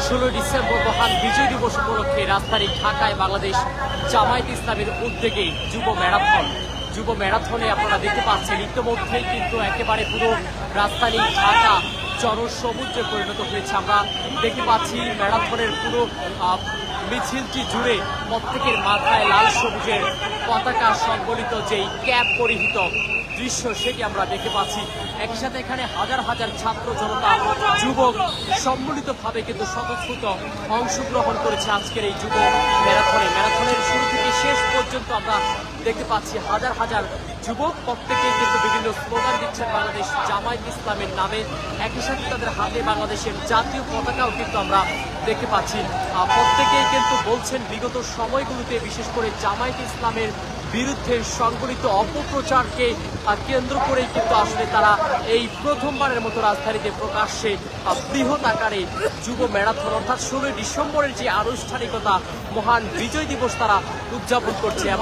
16 December মহান বিজয় দিবস উপলক্ষে রাজধানী ঢাকায় বাংলাদেশ জামায়াতে ইসলামের উদ্যোগে যুব ম্যারাথনে আপনারা দেখতে পাচ্ছেন ইতিমধ্যেই কিন্তু একেবারে পুরো রাজধানী ঢাকা জনসমুদ্রে পরিণত হয়েছে। আমরা দেখতে পাচ্ছি ম্যারাথনের পুরো মিছিলটি জুড়ে প্রত্যেকের মাথায় লাল সবুজের পতাকা সংবলিত যেই ক্যাপ পরিহিত দৃশ্য সেটি আমরা দেখতে পাচ্ছি। একই সাথে এখানে হাজার হাজার ছাত্র জনতা যুবক সম্মিলিতভাবে কিন্তু স্বতঃস্ফূর্ত অংশগ্রহণ করেছে আজকের এই যুব ম্যারাথনের শুরু থেকে শেষ পর্যন্ত আমরা দেখতে পাচ্ছি হাজার হাজার যুবক প্রত্যেকেই কিন্তু বিভিন্ন স্লোগান দিচ্ছেন বাংলাদেশ জামায়াতে ইসলামের নামে। একই সাথে তাদের হাতে বাংলাদেশের জাতীয় পতাকাও কিন্তু আমরা দেখতে পাচ্ছি। প্রত্যেকেই কিন্তু বলছেন বিগত সময়গুলোতে বিশেষ করে জামায়াতে ইসলামের বিরুদ্ধে সংগঠিত অপপ্রচারকে কেন্দ্র করেই কিন্তু আসলে তারা এই প্রথমবারের মতো রাজধানীতে প্রকাশ্যে বৃহৎ আকারে যুব ম্যারাথন অর্থাৎ 16 ডিসেম্বরের যে আনুষ্ঠানিকতা মহান বিজয় দিবস তারা উদযাপন করছে। এবং